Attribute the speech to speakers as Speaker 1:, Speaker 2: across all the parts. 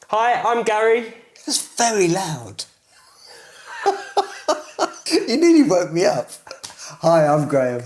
Speaker 1: Hi, I'm Gary.
Speaker 2: That's very loud. You nearly woke me up. Hi, I'm Graeme.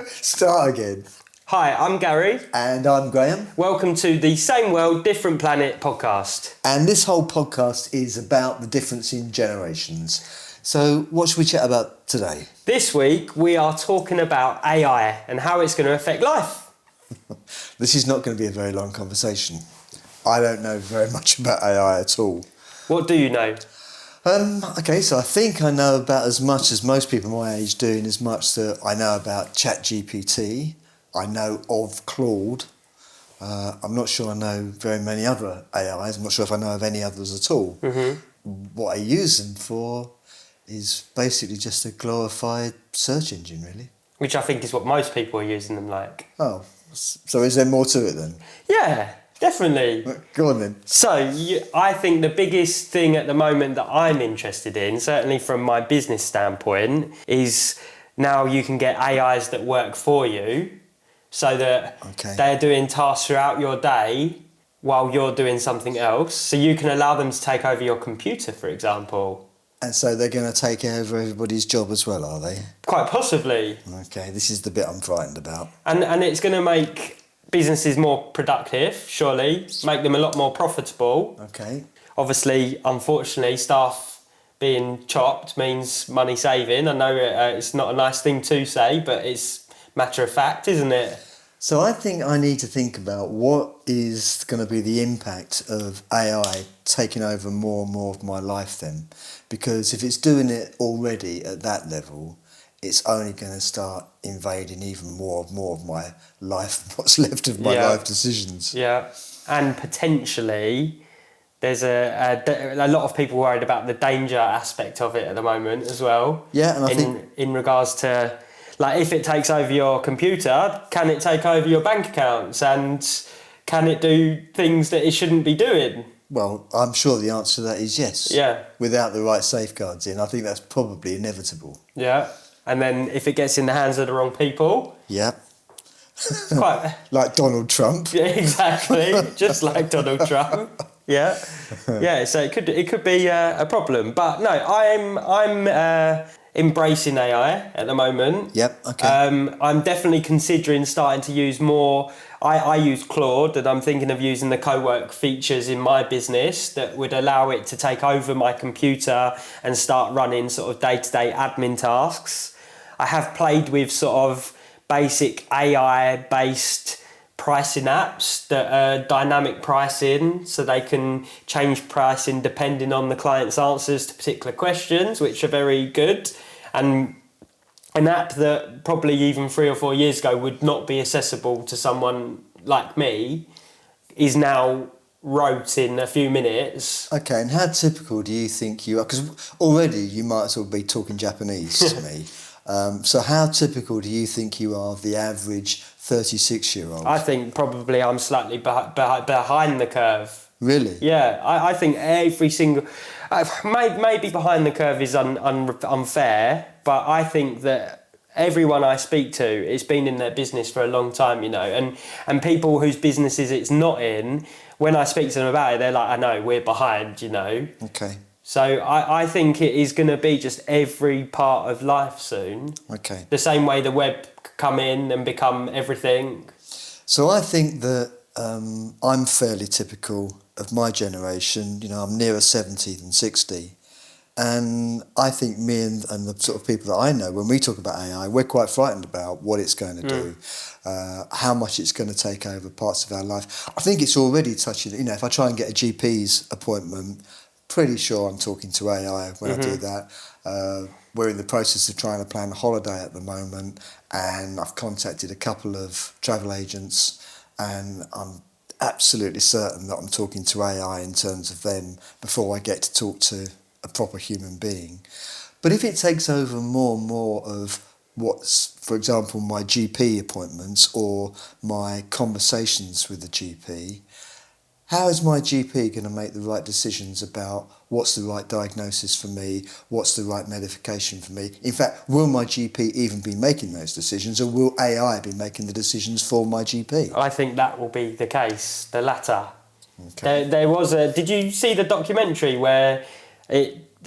Speaker 2: Start again.
Speaker 1: Hi, I'm Gary.
Speaker 2: And I'm Graeme.
Speaker 1: Welcome to the Same World, Different Planet podcast.
Speaker 2: And this whole podcast is about the difference in generations. So what should we chat about today?
Speaker 1: This week we are talking about AI and how it's going to affect life.
Speaker 2: This is not going to be a very long conversation. I don't know very much about AI at all.
Speaker 1: What do you know?
Speaker 2: Okay, so I think I know about as much as most people my age do, in as much that I know about ChatGPT. I know of Claude. I'm not sure I know very many other AIs. I'm not sure if I know of any others at all. Mm-hmm. What I use them for is basically just a glorified search engine, really.
Speaker 1: Which I think is what most people are using them like.
Speaker 2: Oh, so is there more to it then?
Speaker 1: Yeah, definitely.
Speaker 2: Go on then.
Speaker 1: So I think the biggest thing at the moment that I'm interested in, certainly from my business standpoint, is now you can get AIs that work for you so that they're doing tasks throughout your day while you're doing something else. So you can allow them to take over your computer, for example.
Speaker 2: And so they're going to take over everybody's job as well, are they?
Speaker 1: Quite possibly.
Speaker 2: Okay, this is the bit I'm frightened about.
Speaker 1: And it's going to make businesses more productive, surely, make them a lot more profitable.
Speaker 2: Okay.
Speaker 1: Obviously, unfortunately, staff being chopped means money saving. I know it's not a nice thing to say, but it's matter of fact, isn't it?
Speaker 2: So I think I need to think about what is going to be the impact of AI taking over more and more of my life then. Because if it's doing it already at that level, it's only going to start invading even more of my life, what's left of my life decisions. Yeah,
Speaker 1: and potentially there's a lot of people worried about the danger aspect of it at the moment as well.
Speaker 2: Yeah, and I think
Speaker 1: in regards to, like, if it takes over your computer, can it take over your bank accounts and can it do things that it shouldn't be doing?
Speaker 2: Well, I'm sure the answer to that is yes.
Speaker 1: Yeah.
Speaker 2: Without the right safeguards in, I think that's probably inevitable.
Speaker 1: Yeah. And then if it gets in the hands of the wrong people...
Speaker 2: Yeah.
Speaker 1: It's quite...
Speaker 2: like Donald Trump.
Speaker 1: Yeah, exactly. Just like Donald Trump. Yeah. Yeah, so it could be a problem. But no, I'm embracing AI at the moment.
Speaker 2: Yep, okay.
Speaker 1: I'm definitely considering starting to use more... I use Claude, and I'm thinking of using the co-work features in my business that would allow it to take over my computer and start running sort of day-to-day admin tasks. I have played with sort of basic AI-based pricing apps that are dynamic pricing, so they can change pricing depending on the client's answers to particular questions, which are very good. And an app that probably even 3 or 4 years ago would not be accessible to someone like me is now wrote in a few minutes.
Speaker 2: Okay, and how typical do you think you are? Because already you might as well be talking Japanese to me. So how typical do you think you are of the average 36-year-old?
Speaker 1: I think probably I'm slightly behind the curve.
Speaker 2: Really?
Speaker 1: Yeah, I think every single... maybe behind the curve is unfair, but I think that everyone I speak to, it's been in their business for a long time, you know, and people whose businesses it's not in, when I speak to them about it, they're like, I know, we're behind, you know.
Speaker 2: Okay.
Speaker 1: So I think it is going to be just every part of life soon.
Speaker 2: Okay.
Speaker 1: The same way the web come in and become everything.
Speaker 2: So I think that I'm fairly typical of my generation. You know, I'm nearer 70 than 60. And I think me and the sort of people that I know, when we talk about AI, we're quite frightened about what it's going to do, how much it's going to take over parts of our life. I think it's already touching, you know, if I try and get a GP's appointment, pretty sure I'm talking to AI when I do that. We're in the process of trying to plan a holiday at the moment, and I've contacted a couple of travel agents, and I'm absolutely certain that I'm talking to AI in terms of them before I get to talk to a proper human being. But if it takes over more and more of what's, for example, my GP appointments or my conversations with the GP, how is my GP going to make the right decisions about what's the right diagnosis for me, what's the right medication for me? In fact, will my GP even be making those decisions, or will AI be making the decisions for my GP?
Speaker 1: I think that will be the case, the latter.
Speaker 2: Okay.
Speaker 1: There was a. Did you see the documentary where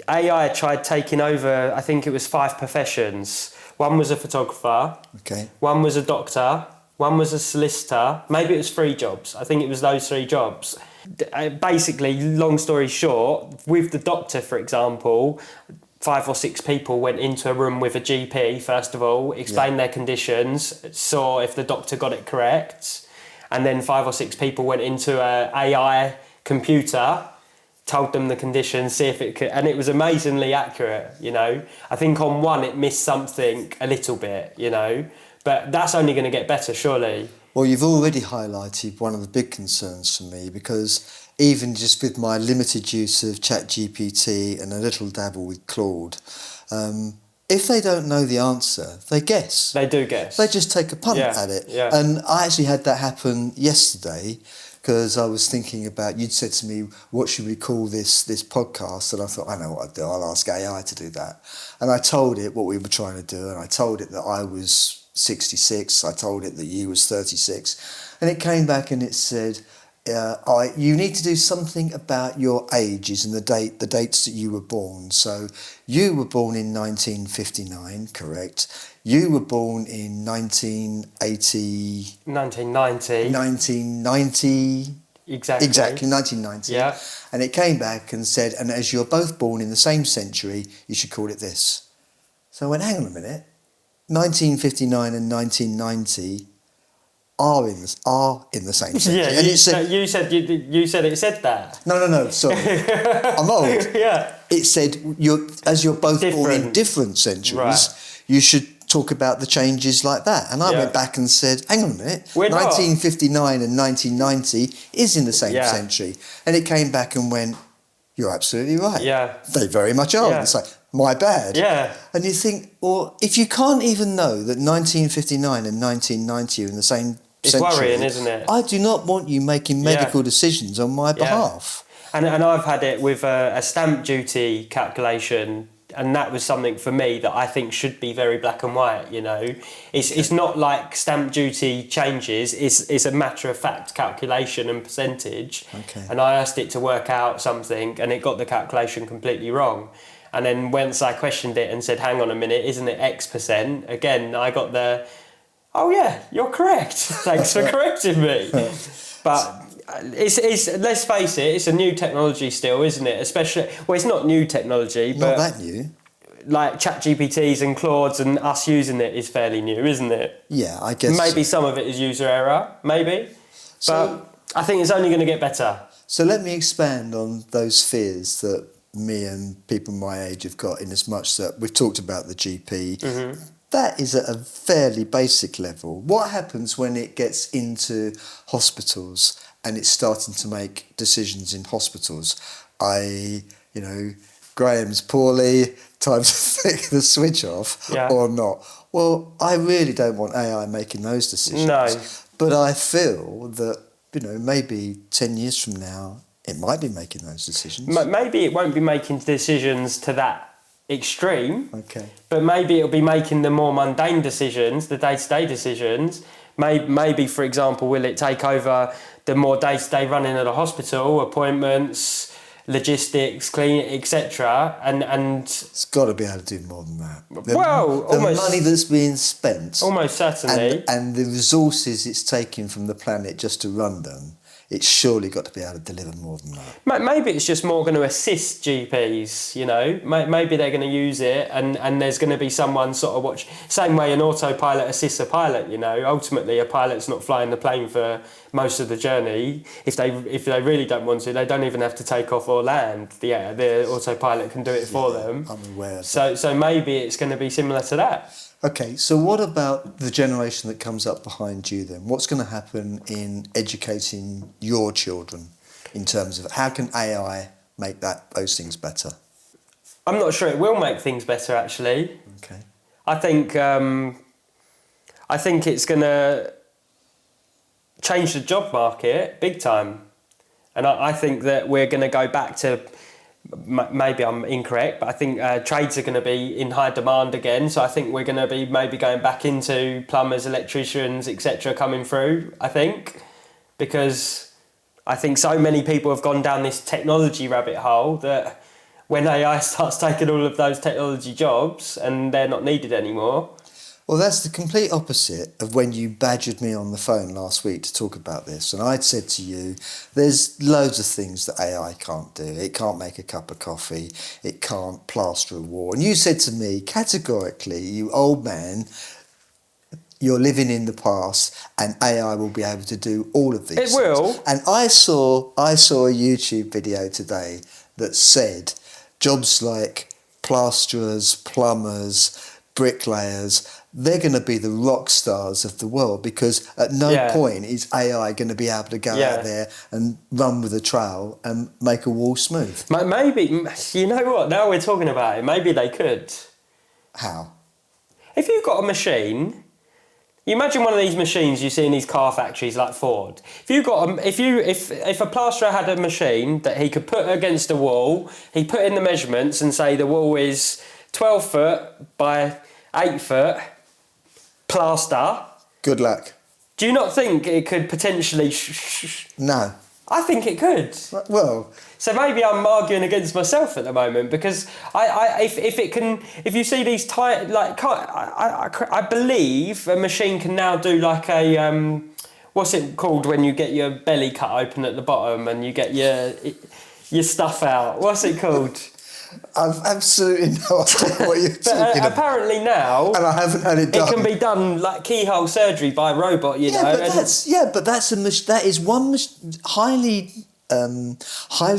Speaker 1: AI tried taking over? I think it was 5 professions. One was a photographer.
Speaker 2: Okay.
Speaker 1: One was a doctor. One was a solicitor. Maybe it was 3 jobs. I think it was those 3 jobs. Basically, long story short, with the doctor, for example, 5 or 6 people went into a room with a GP, first of all, explained their conditions, saw if the doctor got it correct, and then 5 or 6 people went into a AI computer, told them the conditions, see if it could, and it was amazingly accurate, you know. I think on one it missed something a little bit, you know, but that's only going to get better, surely.
Speaker 2: Well, you've already highlighted one of the big concerns for me, because even just with my limited use of ChatGPT and a little dabble with Claude, if they don't know the answer, they guess.
Speaker 1: They do guess.
Speaker 2: They just take a punt at it.
Speaker 1: Yeah.
Speaker 2: And I actually had that happen yesterday, because I was thinking about, you'd said to me, what should we call this podcast? And I thought, I know what I'd do. I'll ask AI to do that. And I told it what we were trying to do, and I told it that I was 66, I told it that you was 36, and it came back and it said, you need to do something about your ages and the dates that you were born. So you were born in 1959, correct? You were born in 1990. 1990.
Speaker 1: Exactly,
Speaker 2: 1990.
Speaker 1: Yeah.
Speaker 2: And it came back and said, and as you're both born in the same century, you should call it this. So I went, hang on a minute. 1959 and 1990 are in the same century.
Speaker 1: Yeah,
Speaker 2: and
Speaker 1: you said it said that.
Speaker 2: No, sorry. I'm old.
Speaker 1: Yeah.
Speaker 2: It said, as you're both born in different centuries,
Speaker 1: right,
Speaker 2: you should talk about the changes like that. And I went back and said, hang on a minute,
Speaker 1: We're
Speaker 2: 1959 and 1990 is in the same century. And it came back and went, you're absolutely right.
Speaker 1: Yeah.
Speaker 2: They very much are.
Speaker 1: Yeah.
Speaker 2: It's like, my bad.
Speaker 1: Yeah.
Speaker 2: And you think, well, if you can't even know that 1959 and 1990 are in the same
Speaker 1: it's
Speaker 2: century,
Speaker 1: worrying, isn't it?
Speaker 2: I do not want you making medical decisions on my behalf.
Speaker 1: And I've had it with a stamp duty calculation, and that was something for me that I think should be very black and white, you know. It's not like stamp duty changes, it's a matter of fact calculation and percentage.
Speaker 2: Okay.
Speaker 1: And I asked it to work out something and it got the calculation completely wrong. And then once I questioned it and said, hang on a minute, isn't it X percent? Again, I got the, oh yeah, you're correct. Thanks for correcting me. But it's let's face it, it's a new technology still, isn't it? Especially, well, it's not new technology, but
Speaker 2: not that new.
Speaker 1: Like ChatGPTs and Claudes and us using it is fairly new, isn't it?
Speaker 2: Yeah, I guess.
Speaker 1: Maybe some of it is user error, maybe. But I think it's only going to get better.
Speaker 2: So let me expand on those fears that me and people my age have got, in as much that we've talked about the GP. Mm-hmm. That is at a fairly basic level. What happens when it gets into hospitals and it's starting to make decisions in hospitals? Graham's poorly, time to take the switch off or not. Well, I really don't want AI making those decisions.
Speaker 1: No.
Speaker 2: But I feel that, maybe 10 years from now, it might be making those decisions.
Speaker 1: Maybe it won't be making decisions to that extreme.
Speaker 2: Okay.
Speaker 1: But maybe it'll be making the more mundane decisions, the day-to-day decisions. Maybe, for example, will it take over the more day-to-day running of the hospital, appointments, logistics, cleaning, etc. And
Speaker 2: it's got to be able to do more than that. The money that's being spent,
Speaker 1: almost certainly,
Speaker 2: and the resources it's taking from the planet just to run them, it's surely got to be able to deliver more than that.
Speaker 1: Maybe it's just more going to assist GPs, Maybe they're going to use it and there's going to be someone sort of watch. Same way an autopilot assists a pilot, Ultimately, a pilot's not flying the plane for most of the journey. If they really don't want to, they don't even have to take off or land. The autopilot can do it for them.
Speaker 2: I'm aware of
Speaker 1: that. So maybe it's going to be similar to that.
Speaker 2: Okay, so what about the generation that comes up behind you then? What's going to happen in educating your children in terms of how can AI make those things better?
Speaker 1: I'm not sure it will make things better, actually.
Speaker 2: Okay.
Speaker 1: I think it's going to change the job market big time. And I think that we're going to go back to, maybe I'm incorrect, but I think trades are going to be in high demand again. So I think we're going to be maybe going back into plumbers, electricians, etc. coming through, I think. Because I think so many people have gone down this technology rabbit hole that when AI starts taking all of those technology jobs and they're not needed anymore.
Speaker 2: Well, that's the complete opposite of when you badgered me on the phone last week to talk about this. And I'd said to you, there's loads of things that AI can't do. It can't make a cup of coffee. It can't plaster a wall. And you said to me, categorically, you old man, you're living in the past and AI will be able to do all of these things.
Speaker 1: It will.
Speaker 2: And I saw a YouTube video today that said jobs like plasterers, plumbers, bricklayers, they're going to be the rock stars of the world, because at no point is AI going to be able to go out there and run with a trowel and make a wall smooth.
Speaker 1: Maybe, you know what, now we're talking about it, maybe they could.
Speaker 2: How?
Speaker 1: If you've got a machine, you imagine one of these machines you see in these car factories like Ford. If a plasterer had a machine that he could put against a wall, he put in the measurements and say the wall is 12 foot by 8 foot, plaster.
Speaker 2: Good luck.
Speaker 1: Do you not think it could potentially...
Speaker 2: No.
Speaker 1: I think it could.
Speaker 2: Well...
Speaker 1: So maybe I'm arguing against myself at the moment, because if you see these I believe a machine can now do like a what's it called when you get your belly cut open at the bottom and you get your stuff out? What's it called?
Speaker 2: I've absolutely no idea what you're talking about.
Speaker 1: Apparently now, and
Speaker 2: I haven't had it done.
Speaker 1: It can be done like keyhole surgery by a robot, you know.
Speaker 2: But that is one highly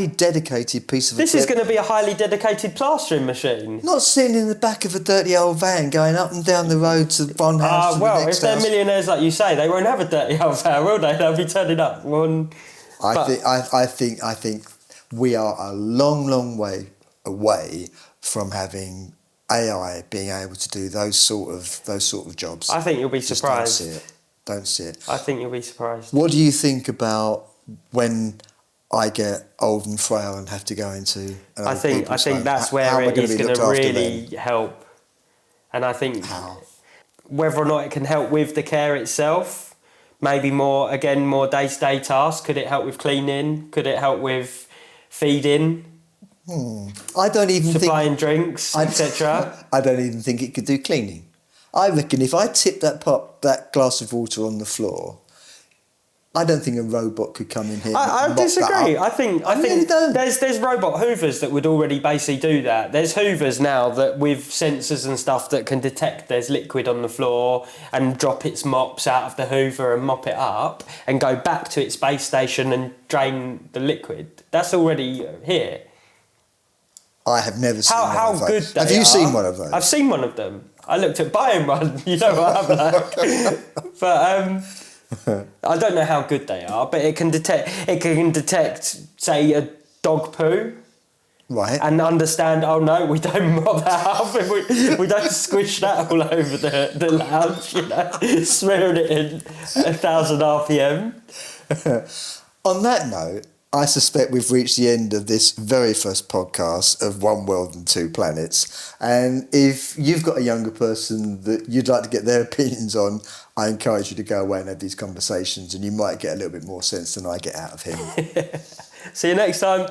Speaker 2: dedicated piece of
Speaker 1: This is going to be a highly dedicated plastering machine.
Speaker 2: Not sitting in the back of a dirty old van going up and down the road to one house to the next
Speaker 1: if they're
Speaker 2: house.
Speaker 1: millionaires like you say, they won't have a dirty old van, will they? They'll be turning up one.
Speaker 2: I think we are a long way away from having AI being able to do those sort of jobs.
Speaker 1: I think you'll be surprised.
Speaker 2: Don't see it.
Speaker 1: I think you'll be surprised.
Speaker 2: What do you think about when I get old and frail and have to go into
Speaker 1: I think that's where it is going to really help. And I think whether or not it can help with the care itself, maybe more day-to-day tasks. Could it help with cleaning? Could it help with feeding?
Speaker 2: I don't even
Speaker 1: supplying drinks, etc.
Speaker 2: I don't even think it could do cleaning. I reckon if I tipped that glass of water on the floor, I don't think a robot could come in here.
Speaker 1: I disagree. I think there's robot hoovers that would already basically do that. There's hoovers now that with sensors and stuff that can detect there's liquid on the floor and drop its mops out of the hoover and mop it up and go back to its base station and drain the liquid. That's already here.
Speaker 2: I have never seen one of those.
Speaker 1: How good they are.
Speaker 2: Have you seen one of those?
Speaker 1: I've seen one of them. I looked at buying one. You know what I'm like. But I don't know how good they are, but it can detect, say, a dog poo.
Speaker 2: Right.
Speaker 1: And understand, oh no, we don't mop that up and we don't squish that all over the lounge, you know, smearing it in 1,000 RPM.
Speaker 2: On that note, I suspect we've reached the end of this very first podcast of One World and Two Planets. And if you've got a younger person that you'd like to get their opinions on, I encourage you to go away and have these conversations, and you might get a little bit more sense than I get out of him.
Speaker 1: See you next time.